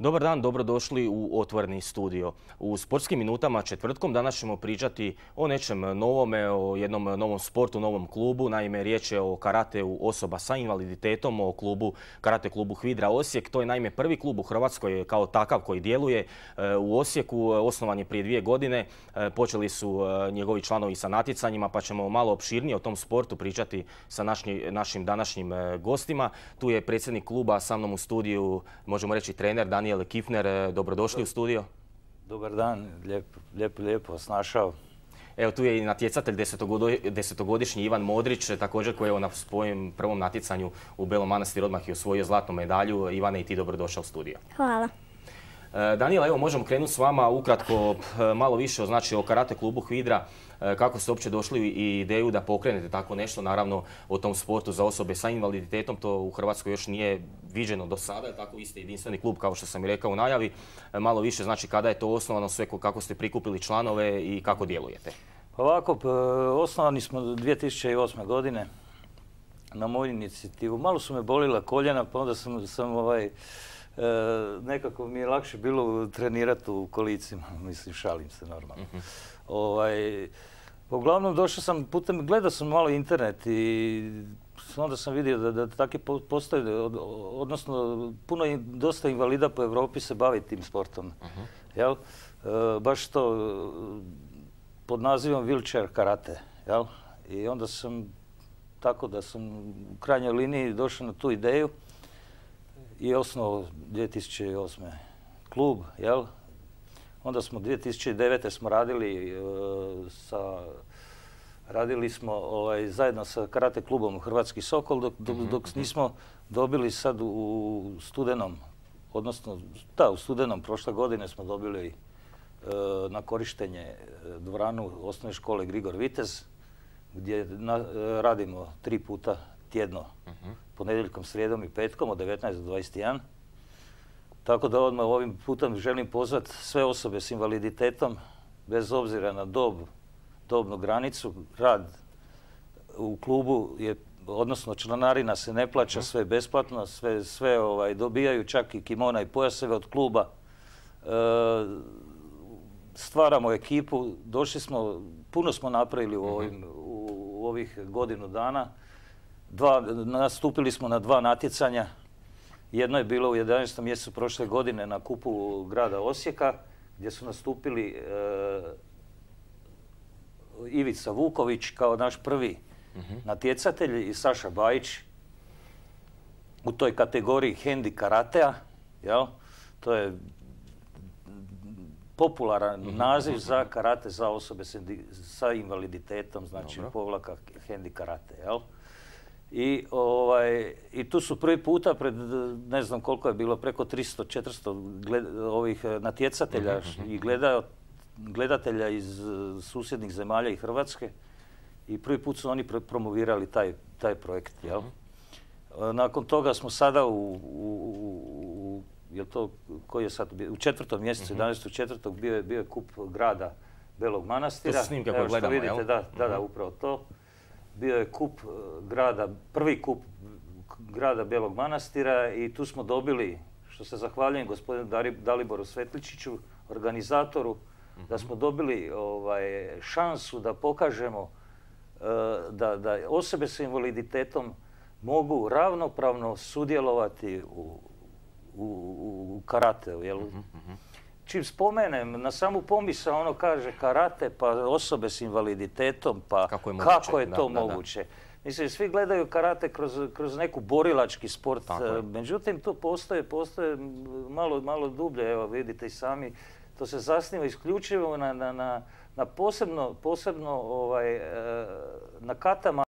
Dobar dan, dobrodošli u Otvoreni studio. U sportskim minutama četvrtkom danas ćemo pričati o nečem novome, o jednom novom sportu, novom klubu. Naime, riječ je o karateu osoba sa invaliditetom, o karate klubu Hvidra Osijek. To je naime prvi klub u Hrvatskoj kao takav koji djeluje u Osijeku. Osnovan je prije 2 godine. Počeli su njegovi članovi sa natjecanjima, pa ćemo malo opširnije o tom sportu pričati sa našim današnjim gostima. Tu je predsjednik kluba, sa mnom u studiju, možemo reći trener Daniel Kifner. Dobrodošli u studio. Dobar dan, lijepo vas našao. Evo, tu je i natjecatelj, desetogodišnji Ivan Modrić, također koji je na svojem prvom natjecanju u Belom Manastiru odmah i osvojio zlatnu medalju. Ivane, i ti dobrodošao u studio. Hvala. Daniela, evo možemo krenuti s vama ukratko malo više o karate klubu Hvidra. Kako ste uopće došli i ideju da pokrenete tako nešto, naravno o tom sportu za osobe sa invaliditetom, to u Hrvatskoj još nije viđeno do sada, tako vi ste jedinstveni klub kao što sam i rekao u najavi. Malo više kada je to osnovano, sve kako ste prikupili članove i kako djelujete? Ovako, osnovani smo 2008. godine na moju inicijativu. Malo su me bolila koljena, pa onda sam nekako mi je lakše bilo trenirati u kolicima, mislim, šalim se normalno. Uglavnom došao sam gledao sam malo internet i onda sam vidio da takvi postoje, odnosno dosta invalida po Europi se bavi tim sportom. Baš to pod nazivom wheelchair karate. I onda sam, tako da sam u krajnjoj liniji došao na tu ideju i osnovao 2008. klub. Onda smo 2009. smo radili smo zajedno sa karate klubom Hrvatski Sokol, dok nismo dobili sad u studenom, odnosno u studenom prošle godine smo dobili na korištenje dvoranu osnovne škole Grigor Vitez, gdje radimo 3 puta tjedno, ponedjeljkom, srijedom i petkom od 19 do 21. Tako da odmah ovim putem želim pozvati sve osobe s invaliditetom, bez obzira na dobnu granicu. Rad u klubu je, odnosno članarina se ne plaća, sve je besplatno, sve dobijaju, čak i kimona i pojaseve od kluba. Stvaramo ekipu, došli smo, puno smo napravili u ovih godinu dana. Nastupili smo na 2 natjecanja. Jedno je bilo u 11. mjesecu prošle godine na kupu grada Osijeka, gdje su nastupili Ivica Vuković kao naš prvi natjecatelj i Saša Bajić u toj kategoriji hendi karatea. To je popularan naziv za karate za osobe sa invaliditetom, znači povlaka hendi karate. I tu su prvi puta pred, ne znam koliko je bilo, preko 300-400 ovih natjecatelja i gledatelja iz susjednih zemalja i Hrvatske. I prvi put su oni promovirali taj projekt. Nakon toga smo sada u 4. mjesecu, 11.4. bio je kup grada Belog Manastira. To su snimke koje gledamo, jel? Vidite, da, upravo to. Bio je prvi kup grada Belog Manastira i tu smo dobili, što se zahvaljujem gospodinu Daliboru Svetličiću, organizatoru, da smo dobili šansu da pokažemo da osobe sa invaliditetom mogu ravnopravno sudjelovati u karateu. Čim spomenem, na samu pomisao ono kaže karate, pa osobe s invaliditetom, pa kako je to moguće. Mislim, svi gledaju karate kroz neku borilački sport, međutim tu postoje malo dublje, evo vidite i sami, to se zasniva isključivo na posebno na katama